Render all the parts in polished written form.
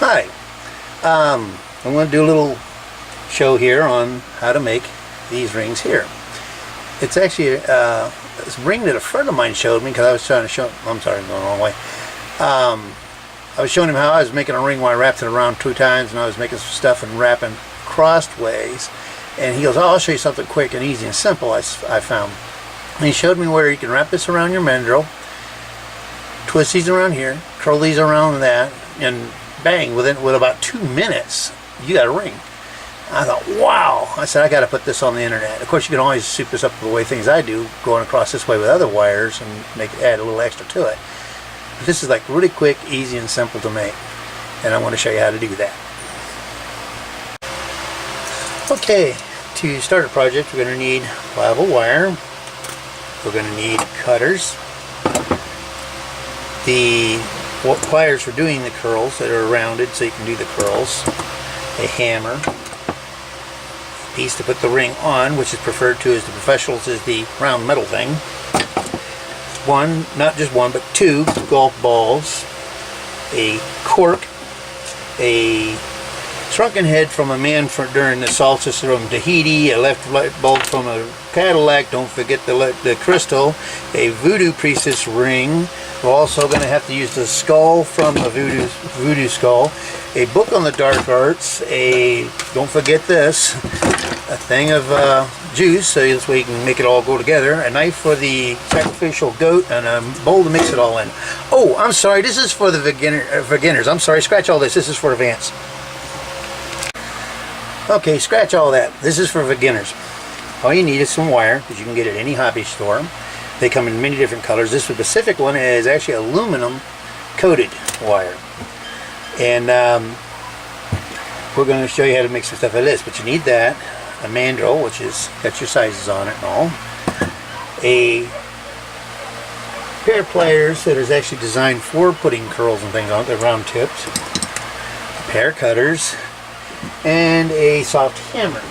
Hi, I'm going to do a little show here on how to make these rings here. It's actually this ring that a friend of mine showed me because I was trying to show, I'm sorry, I'm going the wrong way. I was showing him how I was making a ring while I wrapped it around 2 times, and I was making some stuff and wrapping crossways. And he goes, oh, I'll show you something quick and easy and simple I found. And he showed me where you can wrap this around your mandrel, twist these around here, curl these around that, and bang, with about 2 minutes, you got a ring. I thought, wow. I said, I got to put this on the internet. Of course, you can always soup this up the way things I do, going across this way with other wires and add a little extra to it. But this is like really quick, easy, and simple to make. And I want to show you how to do that. Okay, to start a project, we're going to need pliable wire. We're going to need cutters. The pliers for doing the curls that are rounded so you can do the curls. A hammer. A piece to put the ring on, which is preferred to as the professionals is the round metal thing. One, not just one, but 2 golf balls. A cork. A shrunken head from a man during the solstice from Tahiti, a left light bulb from a Cadillac, don't forget the crystal, a voodoo priestess ring. We're also going to have to use the skull from a voodoo skull, a book on the dark arts, don't forget this, a thing of juice, so this way you can make it all go together, a knife for the sacrificial goat, and a bowl to mix it all in. Oh, I'm sorry, this is for the beginners. I'm sorry, scratch all this. This is for advanced. Okay, scratch all that. This is for beginners. All you need is some wire, because you can get it at any hobby store. They come in many different colors. This specific one is actually aluminum coated wire. And we're going to show you how to make some stuff like this. But you need that, a mandrel, which is got your sizes on it and all. A pair of pliers that is actually designed for putting curls and things on it. They're round tipped. A pair of cutters. And a soft hammer.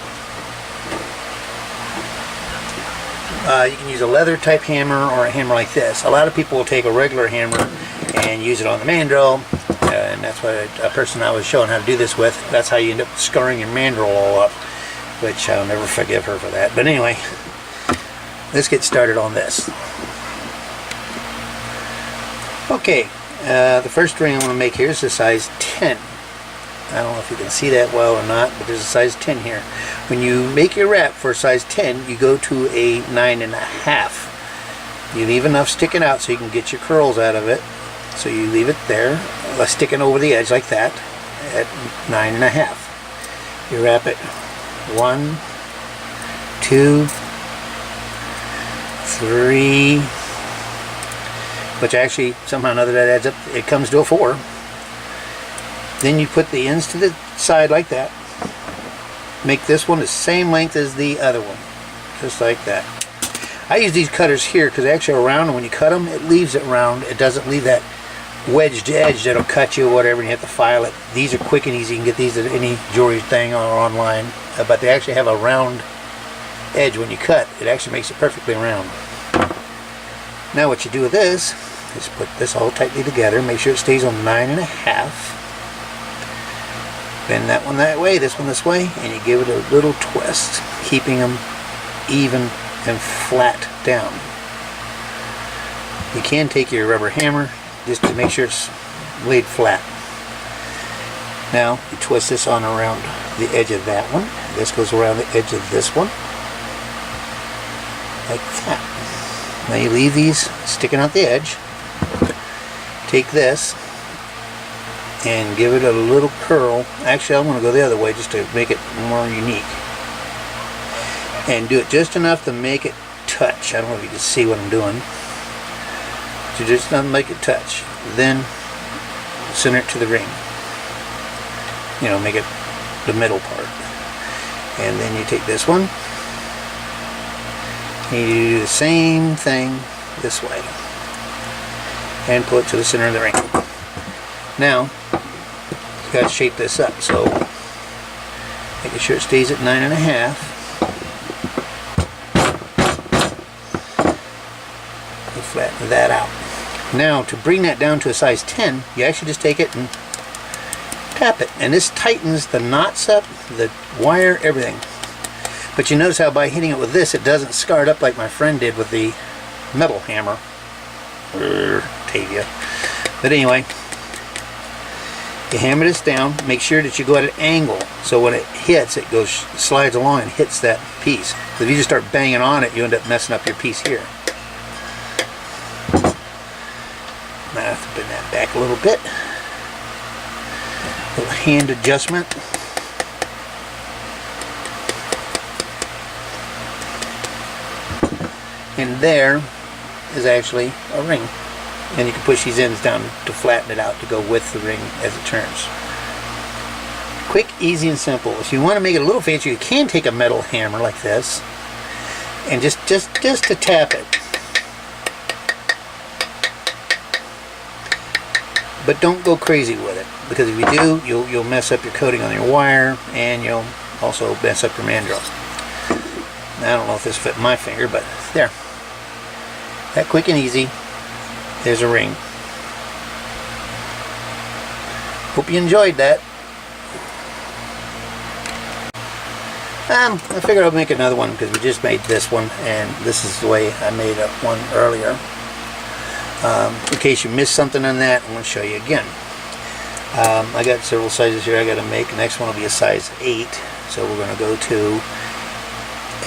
You can use a leather type hammer or a hammer like this. A lot of people will take a regular hammer and use it on the mandrel, and that's what a person I was showing how to do this with, that's how you end up scarring your mandrel all up, which I'll never forgive her for that. But anyway, let's get started on this. Okay, the first ring I'm going to make here is a size 10. I don't know if you can see that well or not, but there's a size 10 here. When you make your wrap for a size 10, you go to a 9.5. You leave enough sticking out so you can get your curls out of it. So you leave it there, sticking over the edge like that, at 9.5. You wrap it 1, 2, 3, which actually somehow or another that adds up, it comes to a 4. Then you put the ends to the side like that. Make this one the same length as the other one. Just like that. I use these cutters here because they actually are round, and when you cut them, it leaves it round. It doesn't leave that wedged edge that'll cut you or whatever, and you have to file it. These are quick and easy. You can get these at any jewelry thing or online. But they actually have a round edge when you cut. It actually makes it perfectly round. Now what you do with this is put this all tightly together. Make sure it stays on 9.5. Bend that one that way, this one this way, and you give it a little twist, keeping them even and flat down. You can take your rubber hammer just to make sure it's laid flat. Now you twist this on around the edge of that one. This goes around the edge of this one, like that. Now you leave these sticking out the edge. Take this and give it a little curl. Actually, I'm going to go the other way just to make it more unique. And do it just enough to make it touch. I don't know if you can see what I'm doing. So just enough to make it touch. Then center it to the ring. You know, make it the middle part. And then you take this one and you do the same thing this way. And pull it to the center of the ring. Now, you've got to shape this up, so making sure it stays at 9.5. Flatten that out. Now, to bring that down to a size 10, you actually just take it and tap it, and this tightens the knots up, the wire, everything. But you notice how by hitting it with this, it doesn't scar it up like my friend did with the metal hammer. Tavia. But anyway, you hammer this down, make sure that you go at an angle, so when it hits, it goes, slides along and hits that piece. So if you just start banging on it, you end up messing up your piece here. Might have to bend that back a little bit. Little hand adjustment. And there is actually a ring. And you can push these ends down to flatten it out to go with the ring as it turns. Quick, easy, and simple. If you want to make it a little fancier, you can take a metal hammer like this and just to tap it. But don't go crazy with it, because if you do, you'll mess up your coating on your wire, and you'll also mess up your mandrel. Now, I don't know if this fit my finger, but there. That quick and easy. There's a ring. Hope you enjoyed that. I figured I'd make another one because we just made this one, and this is the way I made one earlier. In case you missed something on that, I'm going to show you again. I got several sizes here I got to make. The next one will be a size 8, so we're going to go to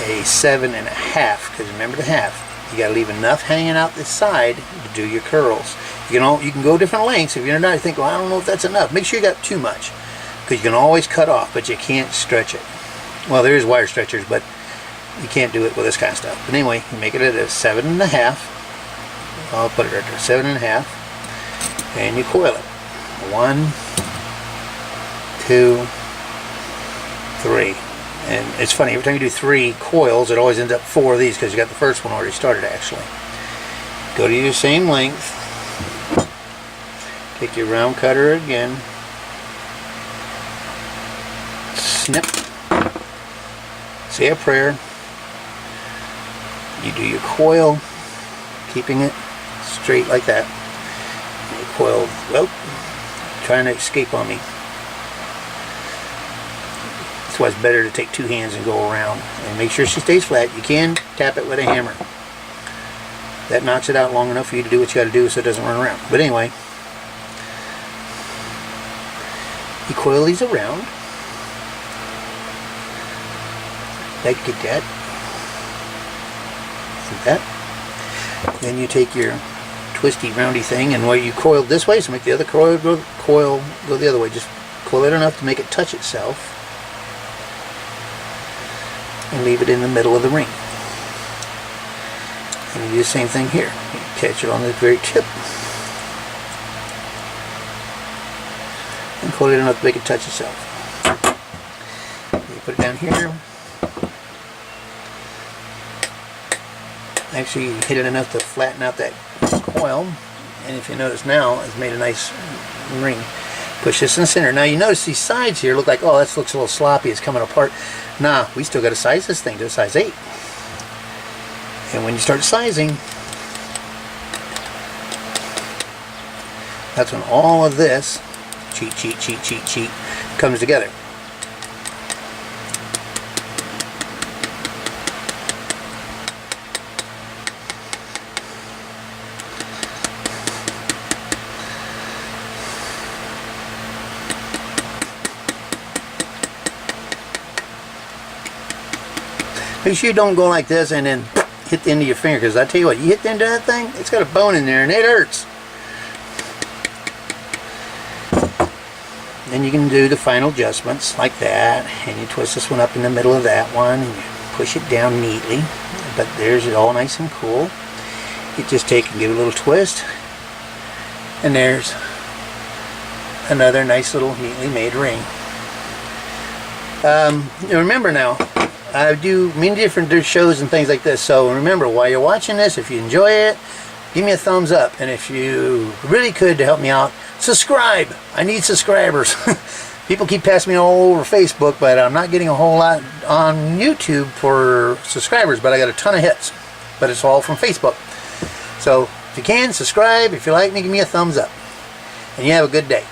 a 7.5, because remember the half. You got to leave enough hanging out the side to do your curls. You can go different lengths. If you're not, you think, well, I don't know if that's enough. Make sure you got too much, because you can always cut off, but you can't stretch it. Well, there is wire stretchers, but you can't do it with this kind of stuff. But anyway, you make it at a 7.5. I'll put it right there, 7.5, and you coil it. 1, 2, 3. And it's funny, every time you do 3 coils, it always ends up 4 of these, because you got the first one already started actually. Go to your same length, take your round cutter again, snip, say a prayer, you do your coil, keeping it straight like that, and you coil, well, trying to escape on me. That's why it's better to take 2 hands and go around, and make sure she stays flat. You can tap it with a hammer. That knocks it out long enough for you to do what you got to do so it doesn't run around. But anyway, you coil these around like that. Like that. Then you take your twisty roundy thing, and where you coiled this way, so make the other coil go the other way. Just coil it enough to make it touch itself, and leave it in the middle of the ring. And you do the same thing here. You catch it on the very tip, and coil it enough to make it touch itself. You put it down here. Actually, you hit it enough to flatten out that coil, and if you notice now, it's made a nice ring. Push this in the center. Now you notice these sides here look like, oh, that looks a little sloppy, it's coming apart. Nah, we still got to size this thing to a size 8. And when you start sizing, that's when all of this cheat comes together. Make sure you don't go like this and then hit the end of your finger, because I tell you what, you hit the end of that thing, it's got a bone in there and it hurts. Then you can do the final adjustments like that, and you twist this one up in the middle of that one, and you push it down neatly. But there's it all nice and cool. You just take and give it a little twist, and there's another nice little neatly made ring. Remember now, I do many different shows and things like this, so remember, while you're watching this, if you enjoy it, give me a thumbs up, and if you really could, to help me out, subscribe. I need subscribers. People keep passing me all over Facebook, but I'm not getting a whole lot on YouTube for subscribers, but I got a ton of hits, but it's all from Facebook. So if you can, subscribe. If you like me, give me a thumbs up, and you have a good day.